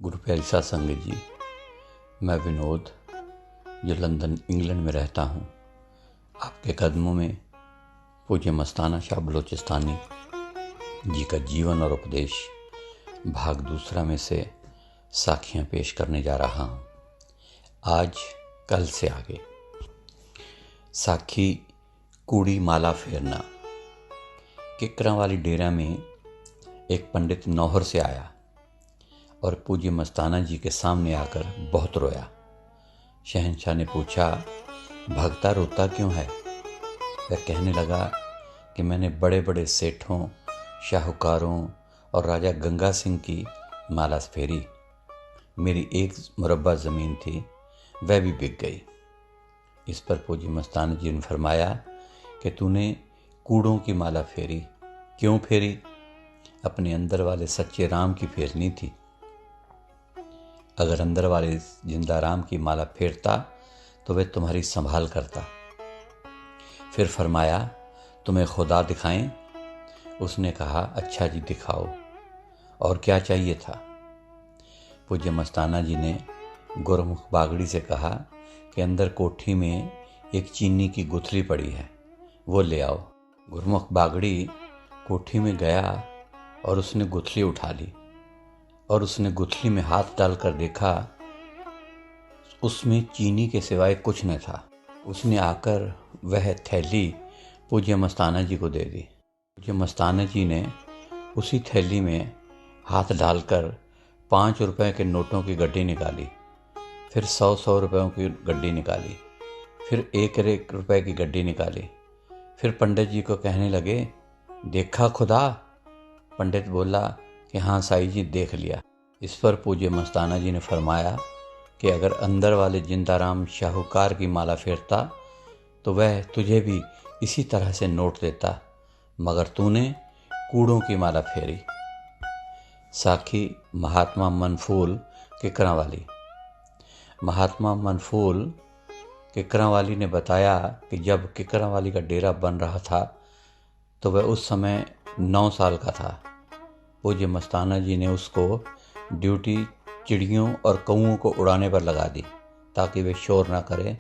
गुरु प्यारी साध संगत जी, मैं विनोद जो लंदन इंग्लैंड में रहता हूँ, आपके कदमों में पूज्य मस्ताना शाह बलोचिस्तानी जी का जीवन और उपदेश भाग दूसरा में से साखियाँ पेश करने जा रहा हूँ। आज कल से आगे साखी कूड़ी माला फेरना। किकरा वाली डेरा में एक पंडित नौहर से आया और पूज्य मस्ताना जी के सामने आकर बहुत रोया। शहंशाह ने पूछा, भगता रोता क्यों है? वह कहने लगा कि मैंने बड़े बड़े सेठों, शाहूकारों और राजा गंगा सिंह की माला फेरी। मेरी 1 मुरब्बा ज़मीन थी, वह भी बिक गई। इस पर पूज्य मस्ताना जी ने फरमाया कि तूने कूड़ों की माला फेरी। क्यों फेरी? अपने अंदर वाले सच्चे राम की फेरनी थी। अगर अंदर वाले जिंदा राम की माला फेरता तो वह तुम्हारी संभाल करता। फिर फरमाया, तुम्हें खुदा दिखाएं? उसने कहा, अच्छा जी दिखाओ, और क्या चाहिए था? पूज्य मस्ताना जी ने गुरमुख बागड़ी से कहा कि अंदर कोठी में एक चीनी की गुथली पड़ी है, वो ले आओ। गुरमुख बागड़ी कोठी में गया और उसने गुथली उठा ली और उसने गुथली में हाथ डालकर देखा, उसमें चीनी के सिवाय कुछ न था। उसने आकर वह थैली पूज्य मस्ताना जी को दे दी। पूज्य मस्ताना जी ने उसी थैली में हाथ डालकर 5 रुपए के नोटों की गड्डी निकाली, फिर 100 रुपयों की गड्डी निकाली, फिर 1 रुपए की गड्डी निकाली। फिर पंडित जी को कहने लगे, देखा खुदा? पंडित बोला कि हाँ साईं जी, देख लिया। इस पर पूज्य मस्ताना जी ने फरमाया कि अगर अंदर वाले जिंदाराम शाहूकार की माला फेरता तो वह तुझे भी इसी तरह से नोट देता, मगर तूने कूड़ों की माला फेरी। साखी महात्मा मनफूल किकरावाली। महात्मा मनफूल किकरावाली ने बताया कि जब किकरावाली का डेरा बन रहा था तो वह उस समय 9 साल का था। पूज्य मस्ताना जी ने उसको ड्यूटी चिड़ियों और कौओं को उड़ाने पर लगा दी ताकि वे शोर ना करें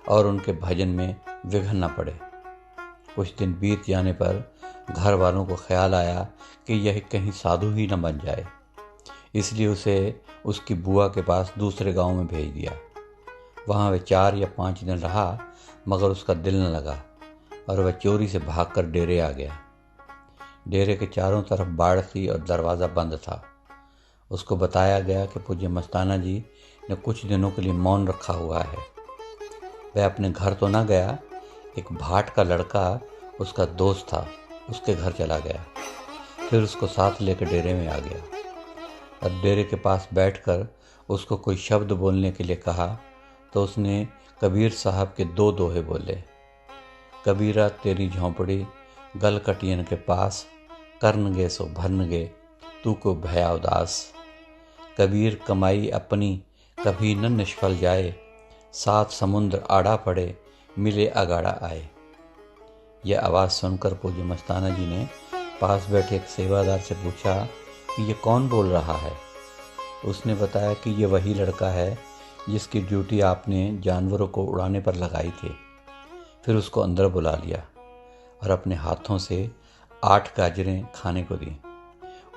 और उनके भजन में विघ्न न पड़े। कुछ दिन बीत जाने पर घर वालों को ख्याल आया कि यह कहीं साधु ही न बन जाए, इसलिए उसे उसकी बुआ के पास दूसरे गांव में भेज दिया। वहाँ वह 4 या 5 दिन रहा, मगर उसका दिल न लगा और वह चोरी से भागकर डेरे आ गया। डेरे के चारों तरफ बाड़ थी और दरवाज़ा बंद था। उसको बताया गया कि पूज्य मस्ताना जी ने कुछ दिनों के लिए मौन रखा हुआ है। वह अपने घर तो न गया, एक भाट का लड़का उसका दोस्त था, उसके घर चला गया। फिर उसको साथ लेकर डेरे में आ गया और डेरे के पास बैठकर उसको कोई शब्द बोलने के लिए कहा तो उसने कबीर साहब के 2 दोहे बोले। कबीरा तेरी झोंपड़ी गल कटियन के पास, करनगे सो भरनगे तू को भया उदास। कबीर कमाई अपनी कभी न निष्फल जाए, 7 समुद्र आड़ा पड़े मिले अगाड़ा आए। यह आवाज़ सुनकर पूज्य मस्ताना जी ने पास बैठे एक सेवादार से पूछा कि ये कौन बोल रहा है। उसने बताया कि ये वही लड़का है जिसकी ड्यूटी आपने जानवरों को उड़ाने पर लगाई थी। फिर उसको अंदर बुला लिया और अपने हाथों से 8 गाजरें खाने को दी।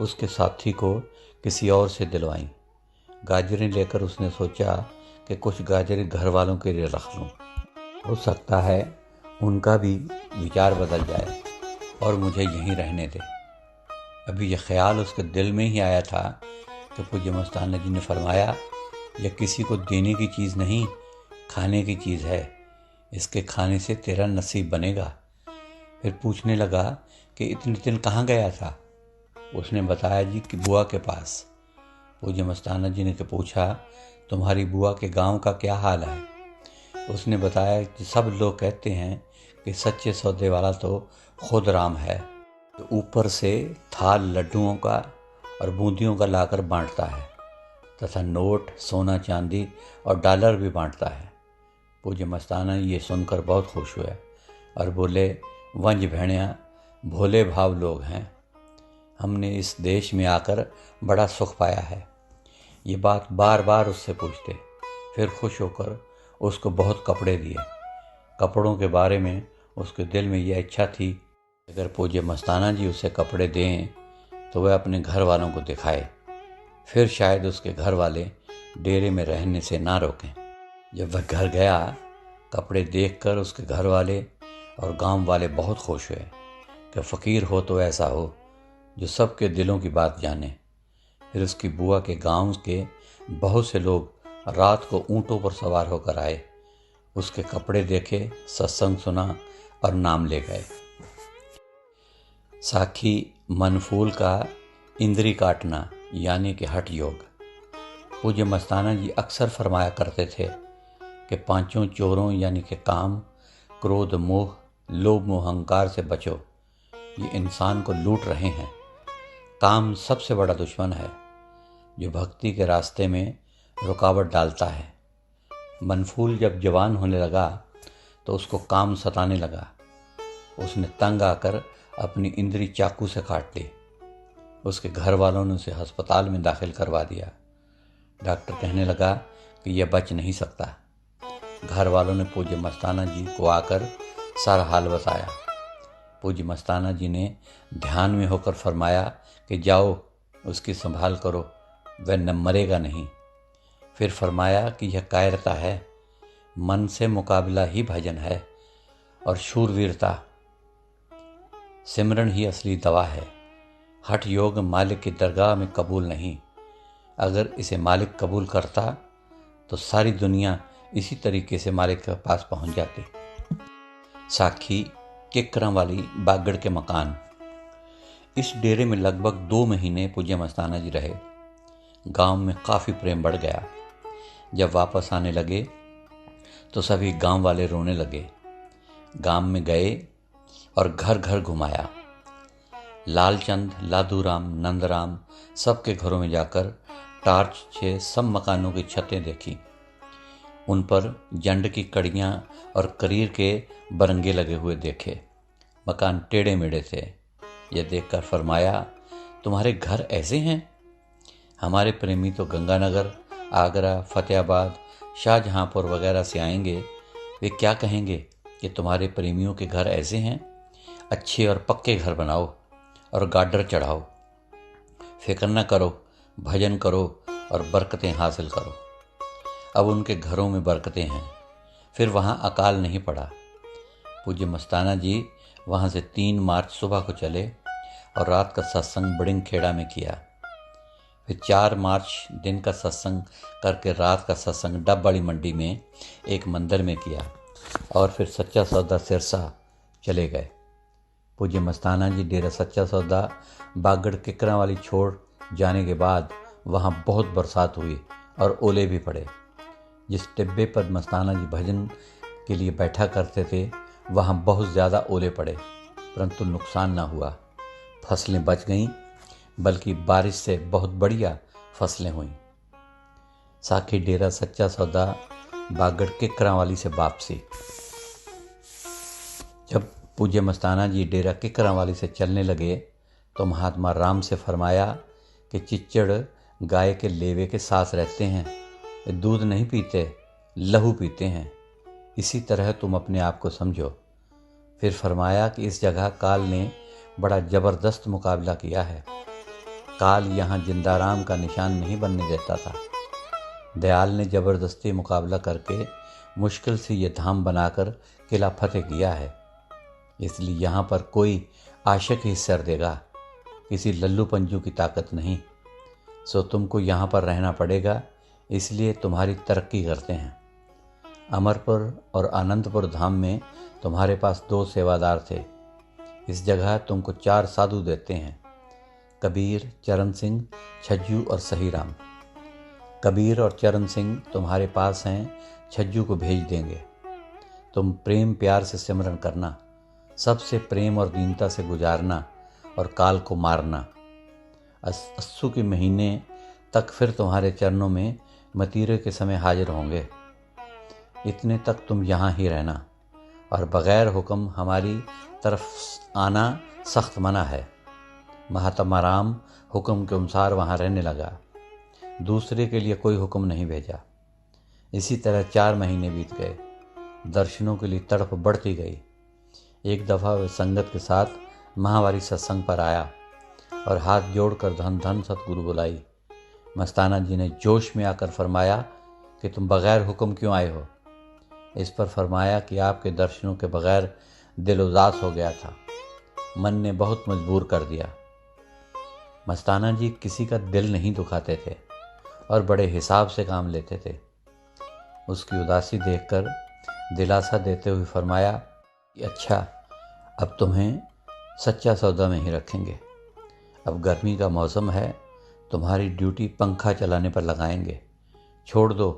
उसके साथी को किसी और से दिलवाईं। गाजरें लेकर उसने सोचा कि कुछ गाजरें घर वालों के लिए रख लूं, हो सकता है उनका भी विचार बदल जाए और मुझे यहीं रहने दे। अभी यह ख्याल उसके दिल में ही आया था कि पूज्य मस्ताना जी ने फरमाया, यह किसी को देने की चीज़ नहीं, खाने की चीज़ है। इसके खाने से तेरा नसीब बनेगा। फिर पूछने लगा कि इतने दिन कहाँ गया था? उसने बताया, जी कि बुआ के पास। पूज्य मस्ताना जी ने पूछा, तुम्हारी बुआ के गांव का क्या हाल है? उसने बताया कि सब लोग कहते हैं कि सच्चे सौदे वाला तो खुद राम है, तो ऊपर से थाल लड्डुओं का और बूंदियों का लाकर बांटता है तथा नोट, सोना चांदी और डॉलर भी बांटता है। पूज्य मस्ताना ये सुनकर बहुत खुश हुए और बोले, वंज भेड़िया भोले भाव लोग हैं। हमने इस देश में आकर बड़ा सुख पाया है। ये बात बार बार उससे पूछते। फिर खुश होकर उसको बहुत कपड़े दिए। कपड़ों के बारे में उसके दिल में यह इच्छा थी, अगर पूज्य मस्ताना जी उसे कपड़े दें तो वह अपने घर वालों को दिखाए, फिर शायद उसके घर वाले डेरे में रहने से ना रोकें। जब वह घर गया, कपड़े देखकर उसके घर वाले और गांव वाले बहुत खुश हुए कि फ़कीर हो तो ऐसा हो जो सबके दिलों की बात जाने। फिर उसकी बुआ के गांव के बहुत से लोग रात को ऊँटों पर सवार होकर आए, उसके कपड़े देखे, सत्संग सुना और नाम ले गए। साखी मनफूल का इंद्री काटना यानी कि हठ योग। पूज्य मस्ताना जी अक्सर फरमाया करते थे कि पांचों चोरों यानी कि काम, क्रोध, मोह, लोभ, मोह, अहंकार से बचो। ये इंसान को लूट रहे हैं। काम सबसे बड़ा दुश्मन है जो भक्ति के रास्ते में रुकावट डालता है। मनफूल जब जवान होने लगा तो उसको काम सताने लगा। उसने तंग आकर अपनी इंद्री चाकू से काट ली। उसके घर वालों ने उसे अस्पताल में दाखिल करवा दिया। डॉक्टर कहने लगा कि यह बच नहीं सकता। घर वालों ने पूज्य मस्ताना जी को आकर सारा हाल बताया। पूज्य मस्ताना जी ने ध्यान में होकर फरमाया कि जाओ उसकी संभाल करो, वह न मरेगा नहीं। फिर फरमाया कि यह कायरता है, मन से मुकाबला ही भजन है और शूरवीरता सिमरन ही असली दवा है। हठ योग मालिक की दरगाह में कबूल नहीं। अगर इसे मालिक कबूल करता तो सारी दुनिया इसी तरीके से मालिक के पास पहुंच जाती। साखी किकरा वाली बागड़ के मकान। इस डेरे में लगभग 2 महीने पूज्य मस्ताना जी रहे। गांव में काफ़ी प्रेम बढ़ गया। जब वापस आने लगे तो सभी गांव वाले रोने लगे। गांव में गए और घर घर घुमाया। लालचंद, लादूराम, नंदराम सबके घरों में जाकर टार्च से सब मकानों की छतें देखी। उन पर जंड की कड़ियाँ और करीर के बरंगे लगे हुए देखे। मकान टेढ़े मेढ़े थे। यह देखकर फरमाया, तुम्हारे घर ऐसे हैं? हमारे प्रेमी तो गंगानगर, आगरा, फतेहाबाद, शाहजहांपुर वगैरह से आएंगे। वे क्या कहेंगे कि तुम्हारे प्रेमियों के घर ऐसे हैं? अच्छे और पक्के घर बनाओ और गाडर चढ़ाओ। फिक्र न करो, भजन करो और बरकतें हासिल करो। अब उनके घरों में बरकतें हैं। फिर वहाँ अकाल नहीं पड़ा। पूज्य मस्ताना जी वहाँ से 3 मार्च सुबह को चले और रात का सत्संग बड़िंग खेड़ा में किया। फिर 4 मार्च दिन का सत्संग करके रात का सत्संग डबवाड़ी मंडी में एक मंदिर में किया और फिर सच्चा सौदा सिरसा चले गए। पूज्य मस्ताना जी डेरा सच्चा सौदा बागड़ किकरा वाली छोड़ जाने के बाद वहाँ बहुत बरसात हुई और ओले भी पड़े। जिस टिब्बे पर मस्ताना जी भजन के लिए बैठा करते थे वहाँ बहुत ज़्यादा ओले पड़े, परंतु नुकसान ना हुआ। फसलें बच गईं, बल्कि बारिश से बहुत बढ़िया फसलें हुईं। साखी डेरा सच्चा सौदा बागड़ किकरा वाली से वापसी। जब पूज्य मस्ताना जी डेरा किकरा वाली से चलने लगे तो महात्मा राम से फरमाया कि चिच्चड़ गाय के लेवे के साथ रहते हैं, दूध नहीं पीते, लहू पीते हैं। इसी तरह तुम अपने आप को समझो। फिर फरमाया कि इस जगह काल ने बड़ा ज़बरदस्त मुकाबला किया है। काल यहाँ जिंदाराम का निशान नहीं बनने देता था। दयाल ने ज़बरदस्ती मुकाबला करके मुश्किल से ये धाम बनाकर किला फतेह किया है। इसलिए यहाँ पर कोई आशिक ही सर देगा, किसी लल्लू पंजू की ताकत नहीं। सो तुमको यहाँ पर रहना पड़ेगा, इसलिए तुम्हारी तरक्की करते हैं। अमरपुर और आनंदपुर धाम में तुम्हारे पास 2 सेवादार थे। इस जगह तुमको 4 साधु देते हैं, कबीर, चरण सिंह, छज्जू और सहीराम। कबीर और चरण सिंह तुम्हारे पास हैं, छज्जू को भेज देंगे। तुम प्रेम प्यार से सिमरन करना, सबसे प्रेम और दीनता से गुजारना और काल को मारना। अस्सू के महीने तक फिर तुम्हारे चरणों में मतीरे के समय हाजिर होंगे। इतने तक तुम यहाँ ही रहना और बग़ैर हुक्म हमारी तरफ आना सख्त मना है। महात्मा राम हुक्म के अनुसार वहाँ रहने लगा। दूसरे के लिए कोई हुक्म नहीं भेजा। इसी तरह 4 महीने बीत गए। दर्शनों के लिए तड़प बढ़ती गई। एक दफ़ा वे संगत के साथ महावारी सत्संग पर आया और हाथ जोड़कर धन धन सतगुरु बुलाई। मस्ताना जी ने जोश में आकर फरमाया कि तुम बग़ैर हुक्म क्यों आए हो। इस पर फरमाया कि आपके दर्शनों के बग़ैर दिल उदास हो गया था, मन ने बहुत मजबूर कर दिया। मस्ताना जी किसी का दिल नहीं दुखाते थे और बड़े हिसाब से काम लेते थे। उसकी उदासी देखकर दिलासा देते हुए फरमाया कि अच्छा, अब तुम्हें सच्चा सौदा में ही रखेंगे। अब गर्मी का मौसम है, तुम्हारी ड्यूटी पंखा चलाने पर लगाएंगे। छोड़ दो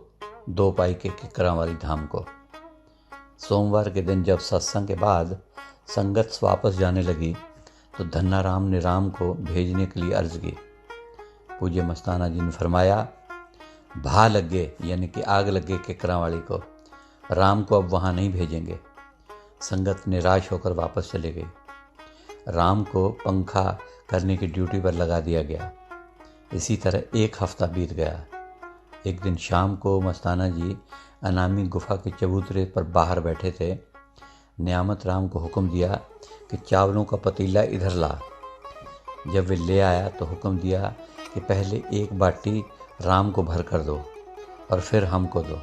2 पाई के किकरा वाली धाम को। सोमवार के दिन जब सत्संग के बाद संगत वापस जाने लगी तो धन्नाराम ने राम को भेजने के लिए अर्ज की। पूज्य मस्ताना जी ने फरमाया, भा लगे यानी कि आग लगे किकरावाली को, राम को अब वहाँ नहीं भेजेंगे। संगत निराश होकर वापस चले गई। राम को पंखा करने की ड्यूटी पर लगा दिया गया। इसी तरह 1 हफ्ता बीत गया। एक दिन शाम को मस्ताना जी अनामी गुफा के चबूतरे पर बाहर बैठे थे। नियामत राम को हुक्म दिया कि चावलों का पतीला इधर ला। जब वे ले आया तो हुक्म दिया कि पहले 1 बाटी राम को भर कर दो और फिर हमको दो।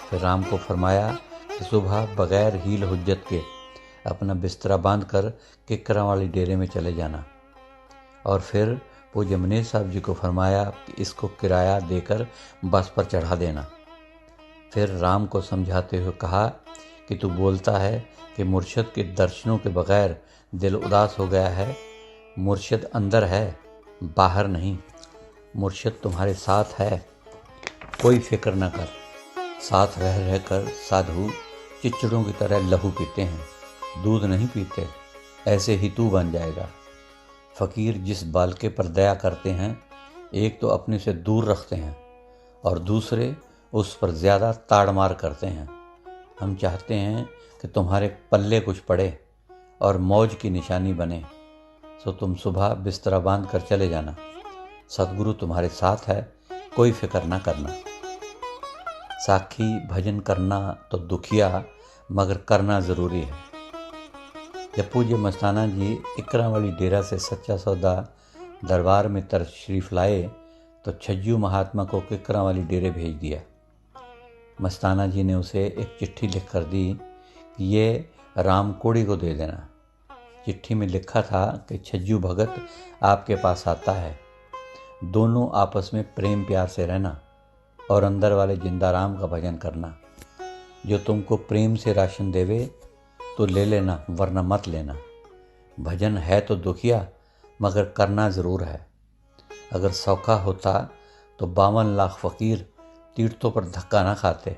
फिर राम को फरमाया कि सुबह बग़ैर हील हुज्जत के अपना बिस्तरा बांध कर किकरा वाली डेरे में चले जाना। और फिर पूज्य मनेज साहब जी को फरमाया कि इसको किराया देकर बस पर चढ़ा देना। फिर राम को समझाते हुए कहा कि तू बोलता है कि मुर्शद के दर्शनों के बग़ैर दिल उदास हो गया है। मुर्शद अंदर है, बाहर नहीं। मुर्शद तुम्हारे साथ है, कोई फिक्र न कर। साथ रह रहकर साधु चिचड़ों की तरह लहू पीते हैं, दूध नहीं पीते। ऐसे ही तू बन जाएगा। फ़कीर जिस बालके पर दया करते हैं, एक तो अपने से दूर रखते हैं और दूसरे उस पर ज़्यादा ताड़मार करते हैं। हम चाहते हैं कि तुम्हारे पल्ले कुछ पड़े और मौज की निशानी बने, सो तुम सुबह बिस्तरा बांध कर चले जाना। सतगुरु तुम्हारे साथ है, कोई फिक्र ना करना। साखी भजन करना तो दुखिया, मगर करना ज़रूरी है। जब पूज्य मस्ताना जी इकरावाली डेरा से सच्चा सौदा दरबार में तशरीफ़ लाए तो छज्जू महात्मा को किकरावाली डेरे भेज दिया। मस्ताना जी ने उसे एक चिट्ठी लिख कर दी कि ये राम कोड़ी को दे देना। चिट्ठी में लिखा था कि छज्जू भगत आपके पास आता है, दोनों आपस में प्रेम प्यार से रहना और अंदर वाले जिंदा राम का भजन करना। जो तुमको प्रेम से राशन देवे तो ले लेना, वरना मत लेना। भजन है तो दुखिया, मगर करना ज़रूर है। अगर सौखा होता तो 52 लाख फ़कीर तीर्थों पर धक्का ना खाते,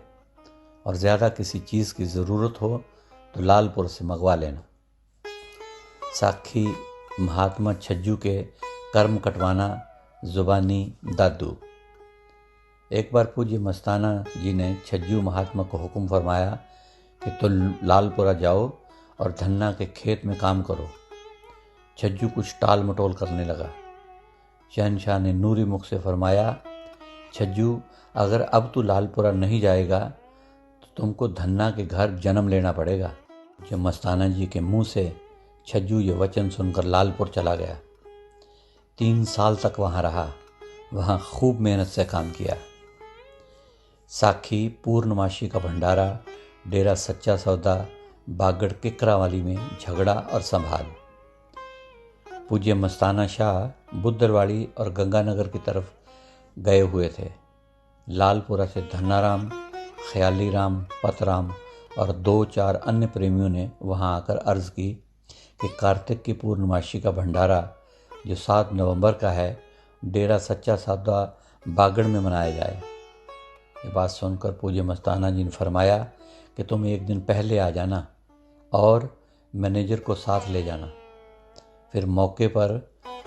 और ज़्यादा किसी चीज़ की ज़रूरत हो तो लालपुर से मंगवा लेना। साखी महात्मा छज्जू के कर्म कटवाना ज़ुबानी दादू। एक बार पूज्य मस्ताना जी ने छज्जू महात्मा को हुक्म फरमाया कि तुम लालपुरा जाओ और धन्ना के खेत में काम करो। छज्जू कुछ टाल मटोल करने लगा। शहनशाह ने नूरी मुख से फरमाया, छज्जू अगर अब तू लालपुरा नहीं जाएगा तो तुमको धन्ना के घर जन्म लेना पड़ेगा। जब मस्ताना जी के मुंह से छज्जू ये वचन सुनकर लालपुर चला गया। 3 साल तक वहाँ रहा, वहाँ खूब मेहनत से काम किया। साखी पूर्णमासी का भंडारा, डेरा सच्चा सौदा, बागड़ किकरावाली में झगड़ा और संभाल। पूज्य मस्ताना शाह बुद्धरवाड़ी और गंगानगर की तरफ गए हुए थे। लालपुरा से धन्नाराम, ख्याली राम, पतराम और 2-4 अन्य प्रेमियों ने वहां आकर अर्ज की कि कार्तिक की पूर्णमासी का भंडारा जो 7 नवंबर का है, डेरा सच्चा सौदा बागड़ में मनाया जाए। ये बात सुनकर पूज्य मस्ताना जी ने फरमाया कि तुम एक दिन पहले आ जाना और मैनेजर को साथ ले जाना। फिर मौके पर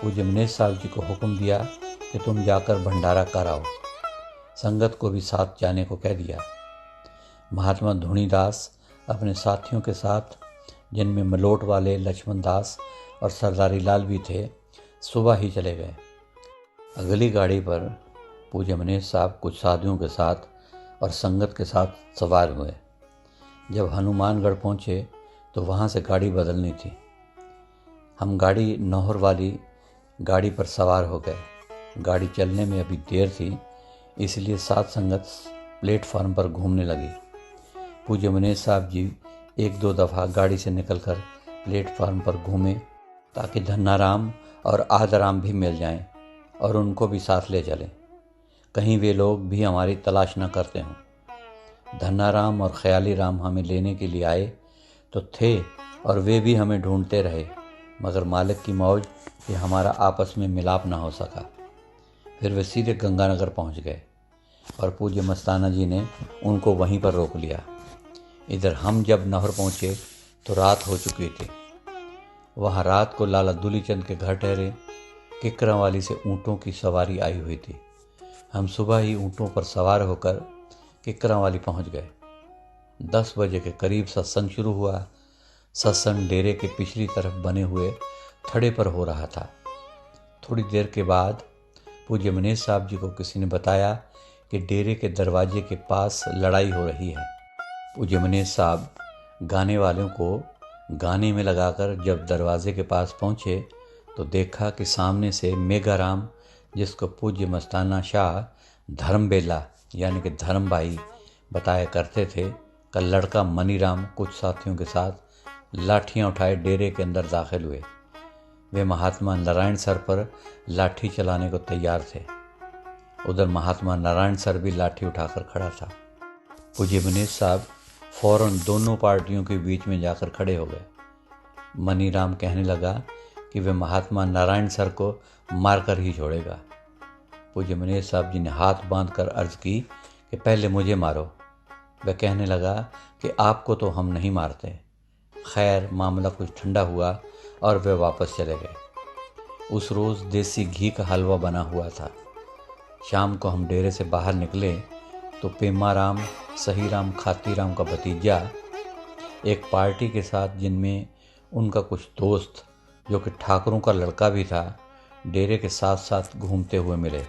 पूज्य मनेज साहब जी को हुक्म दिया कि तुम जाकर भंडारा कराओ। संगत को भी साथ जाने को कह दिया। महात्मा धुनीदास अपने साथियों के साथ, जिनमें मलोट वाले लक्ष्मण दास और सरदारी लाल भी थे, सुबह ही चले गए। अगली गाड़ी पर पूज्य मनीष साहब कुछ साथियों के साथ और संगत के साथ सवार हुए। जब हनुमानगढ़ पहुँचे तो वहाँ से गाड़ी बदलनी थी। हम गाड़ी नौहर वाली गाड़ी पर सवार हो गए। गाड़ी चलने में अभी देर थी, इसलिए साथ संगत प्लेटफार्म पर घूमने लगी। पूज्य मनीष साहब जी एक दो दफ़ा गाड़ी से निकलकर प्लेटफार्म पर घूमे ताकि धन्नाराम और आदराम भी मिल जाएं और उनको भी साथ ले चलें, कहीं वे लोग भी हमारी तलाश न करते हों। धन्नाराम और ख्याली राम हमें लेने के लिए आए तो थे और वे भी हमें ढूंढते रहे, मगर मालिक की मौज कि हमारा आपस में मिलाप ना हो सका। फिर वे सीधे गंगानगर पहुंच गए और पूज्य मस्ताना जी ने उनको वहीं पर रोक लिया। इधर हम जब नहर पहुंचे तो रात हो चुकी थी। वहां रात को लाला दूलीचंद के घर ठहरे। किकरावाली से ऊँटों की सवारी आई हुई थी। हम सुबह ही ऊँटों पर सवार होकर किकरावाली पहुंच गए। 10 बजे के करीब सत्संग शुरू हुआ। सत्संग डेरे के पिछली तरफ बने हुए थड़े पर हो रहा था। थोड़ी देर के बाद पूज्य मनीष साहब जी को किसी ने बताया कि डेरे के दरवाजे के पास लड़ाई हो रही है। पूज्य मनीष साहब गाने वालों को गाने में लगाकर जब दरवाजे के पास पहुँचे तो देखा कि सामने से मेघाराम, जिसको पूज्य मस्ताना शाह धर्मबेला यानी कि धर्म भाई बताया करते थे, का लड़का मनीराम कुछ साथियों के साथ लाठियां उठाए डेरे के अंदर दाखिल हुए। वे महात्मा नारायण सर पर लाठी चलाने को तैयार थे। उधर महात्मा नारायण सर भी लाठी उठाकर खड़ा था। पूज्य मनीष साहब फौरन दोनों पार्टियों के बीच में जाकर खड़े हो गए। मनीराम कहने लगा कि वे महात्मा नारायण सर को मारकर ही छोड़ेगा। पूज्य मनीष साहब जी ने हाथ बांधकर अर्ज की कि पहले मुझे मारो। वह कहने लगा कि आपको तो हम नहीं मारते। खैर मामला कुछ ठंडा हुआ और वे वापस चले गए। उस रोज़ देसी घी का हलवा बना हुआ था। शाम को हम डेरे से बाहर निकले तो पेमाराम, सहीराम, खातीराम का भतीजा एक पार्टी के साथ, जिनमें उनका कुछ दोस्त जो कि ठाकुरों का लड़का भी था, डेरे के साथ साथ घूमते हुए मिले।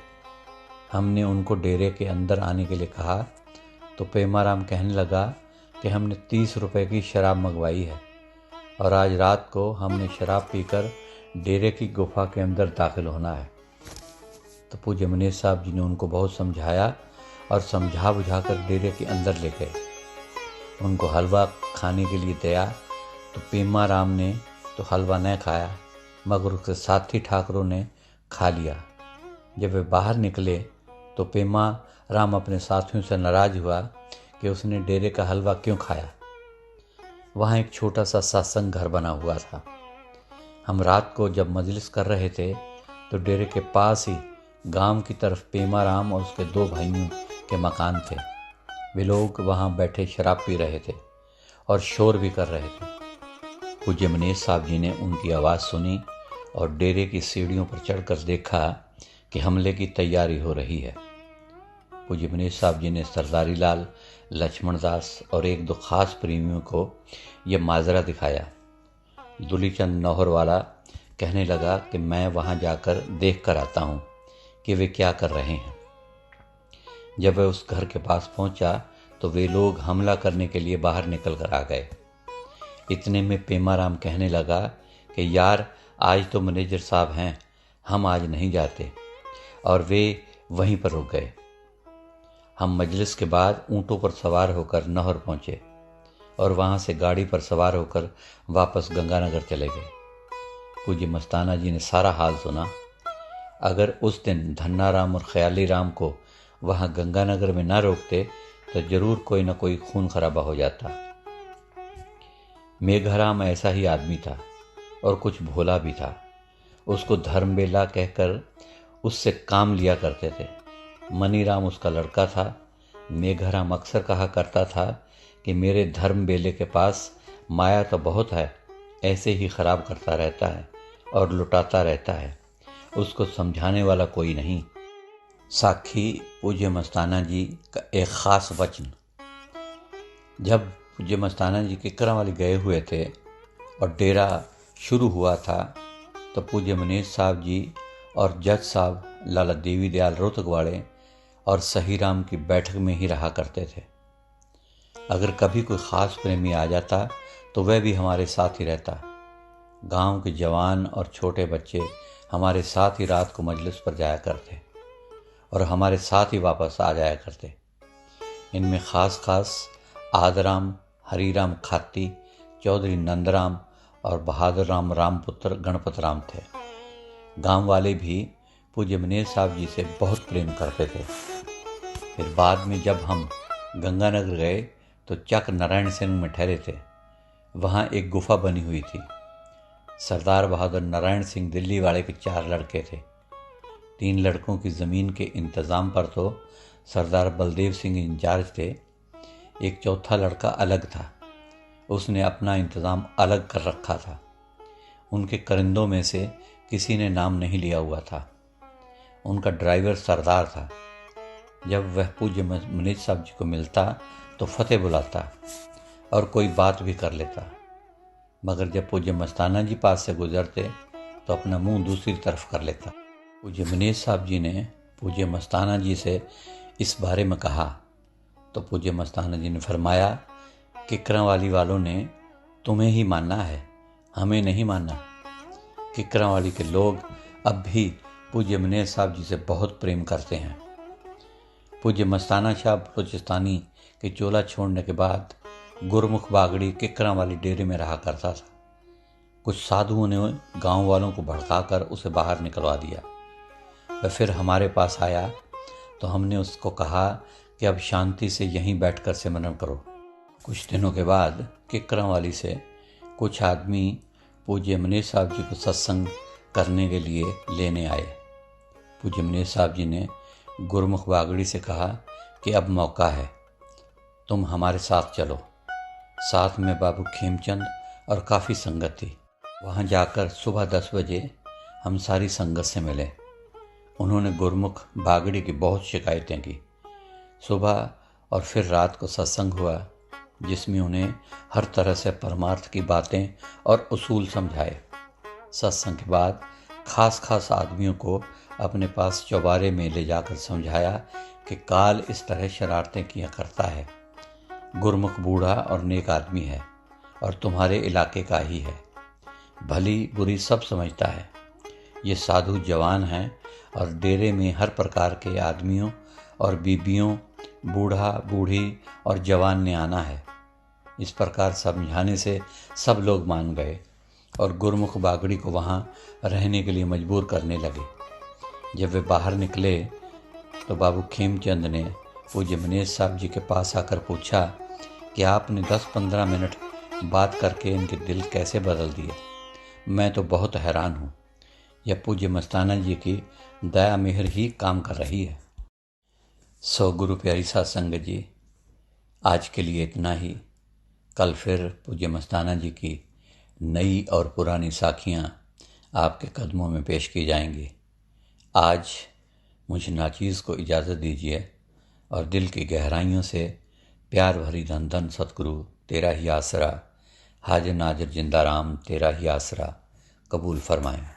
हमने उनको डेरे के अंदर आने के लिए कहा तो पेमाराम कहने लगा कि हमने 30 रुपए की शराब मंगवाई है और आज रात को हमने शराब पीकर डेरे की गुफा के अंदर दाखिल होना है। तो पूज्य मनीष साहब जी ने उनको बहुत समझाया और समझा बुझाकर डेरे के अंदर ले गए। उनको हलवा खाने के लिए दिया तो पेमाराम ने तो हलवा न खाया, मगर उसके साथी ठाकुरों ने खा लिया। जब वे बाहर निकले तो पेमाराम अपने साथियों से नाराज हुआ कि उसने डेरे का हलवा क्यों खाया। वहाँ एक छोटा सा सत्संग घर बना हुआ था। हम रात को जब मजलिस कर रहे थे तो डेरे के पास ही गांव की तरफ पेमाराम और उसके 2 भाइयों के मकान थे। वे लोग वहाँ बैठे शराब पी रहे थे और शोर भी कर रहे थे। पूज्य मनीष साहब जी ने उनकी आवाज़ सुनी और डेरे की सीढ़ियों पर चढ़कर देखा कि हमले की तैयारी हो रही है। पूज्य मनीष साहब जी ने सरदारी लाल, लक्ष्मणदास और 1-2 खास प्रेमियों को यह माजरा दिखाया। दूलीचंद नौहर वाला कहने लगा कि मैं वहां जाकर देख कर आता हूं कि वे क्या कर रहे हैं। जब वह उस घर के पास पहुंचा तो वे लोग हमला करने के लिए बाहर निकल कर आ गए। इतने में पेमाराम कहने लगा कि यार आज तो मैनेजर साहब हैं, हम आज नहीं जाते, और वे वहीं पर रुक गए। हम मजलिस के बाद ऊँटों पर सवार होकर नहर पहुँचे और वहाँ से गाड़ी पर सवार होकर वापस गंगानगर चले गए। पूज्य मस्ताना जी ने सारा हाल सुना। अगर उस दिन धन्नाराम और ख्याली राम को वहाँ गंगानगर में ना रोकते तो जरूर कोई ना कोई खून खराबा हो जाता। मेघाराम ऐसा ही आदमी था और कुछ भोला भी था। उसको धर्मबेला कहकर उससे काम लिया करते थे। मनीराम उसका लड़का था। मेघाराम अक्सर कहा करता था कि मेरे धर्मबेले के पास माया तो बहुत है, ऐसे ही खराब करता रहता है और लुटाता रहता है, उसको समझाने वाला कोई नहीं। साखी पूज्य मस्ताना जी का एक ख़ास वचन। जब पूज्य मस्ताना जी किकरावाली गए हुए थे और डेरा शुरू हुआ था तो पूज्य मनीष साहब जी और जज साहब लाला देवी दयाल रोहतकवाड़े और सही राम की बैठक में ही रहा करते थे। अगर कभी कोई ख़ास प्रेमी आ जाता तो वह भी हमारे साथ ही रहता। गांव के जवान और छोटे बच्चे हमारे साथ ही रात को मजलिस पर जाया करते और हमारे साथ ही वापस आ जाया करते। इनमें खास आदराम, हरीराम खाती, चौधरी नंदराम और बहादुर राम रामपुत्र गणपत राम थे। गांव वाले भी पूज्य मनेर साहब जी से बहुत प्रेम करते थे। फिर बाद में जब हम गंगानगर गए तो चक नारायण सिंह में ठहरे थे। वहाँ एक गुफा बनी हुई थी। सरदार बहादुर नारायण सिंह दिल्ली वाले के 4 लड़के थे। 3 लड़कों की ज़मीन के इंतज़ाम पर तो सरदार बलदेव सिंह इंचार्ज थे। एक चौथा लड़का अलग था, उसने अपना इंतज़ाम अलग कर रखा था। उनके करिंदों में से किसी ने नाम नहीं लिया हुआ था। उनका ड्राइवर सरदार था। जब वह पूज्य मनीष साहब जी को मिलता तो फतेह बुलाता और कोई बात भी कर लेता, मगर जब पूज्य मस्ताना जी पास से गुजरते तो अपना मुंह दूसरी तरफ कर लेता। पूज्य मनीष साहब जी ने पूज्य मस्ताना जी से इस बारे में कहा तो पूज्य मस्ताना जी ने फरमाया, किकरावाली वालों ने तुम्हें ही मानना है, हमें नहीं मानना। किकरावाली के लोग अब भी पूज्य मनीर साहब जी से बहुत प्रेम करते हैं। पूज्य मस्ताना शाह बलूचिस्तानी के चोला छोड़ने के बाद गुरमुख बागड़ी किकरावाली डेरे में रहा करता था। कुछ साधुओं ने गांव वालों को भड़काकर उसे बाहर निकलवा दिया। वह फिर हमारे पास आया तो हमने उसको कहा कि अब शांति से यहीं बैठकर सिमरन करो। कुछ दिनों के बाद किकरावाली से कुछ आदमी पूज्य मनीर साहब जी को सत्संग करने के लिए लेने आए। पूज्य मनीर साहब जी ने गुरमुख बागड़ी से कहा कि अब मौका है, तुम हमारे साथ चलो। साथ में बाबू खेमचंद और काफ़ी संगत थी। वहाँ जाकर सुबह 10 बजे हम सारी संगत से मिले। उन्होंने गुरमुख बागड़ी की बहुत शिकायतें की। सुबह और फिर रात को सत्संग हुआ, जिसमें उन्हें हर तरह से परमार्थ की बातें और उसूल समझाए। सत्संग के बाद खास आदमियों को अपने पास चौबारे में ले जाकर समझाया कि काल इस तरह शरारतें किया करता है। गुरमुख बूढ़ा और नेक आदमी है और तुम्हारे इलाके का ही है, भली बुरी सब समझता है। ये साधु जवान हैं और डेरे में हर प्रकार के आदमियों और बीबियों, बूढ़ा बूढ़ी और जवान ने आना है। इस प्रकार समझाने से सब लोग मान गए और गुरमुख बागड़ी को वहाँ रहने के लिए मजबूर करने लगे। जब वे बाहर निकले तो बाबू खेमचंद ने पूज्य मनीर साहब जी के पास आकर पूछा कि आपने 10-15 मिनट बात करके इनके दिल कैसे बदल दिए। मैं तो बहुत हैरान हूँ। यह पूज्य मस्ताना जी की दया मेहर ही काम कर रही है। सो गुरु प्यारी साध संगत जी, आज के लिए इतना ही। कल फिर पूज्य मस्ताना जी की नई और पुरानी साखियाँ आपके कदमों में पेश की जाएंगी। आज मुझे नाचीज़ को इजाज़त दीजिए और दिल की गहराइयों से प्यार भरी धन धन सतगुरु तेरा ही आसरा, हाजिर नाजिर जिंदा राम तेरा ही आसरा कबूल फरमाएं।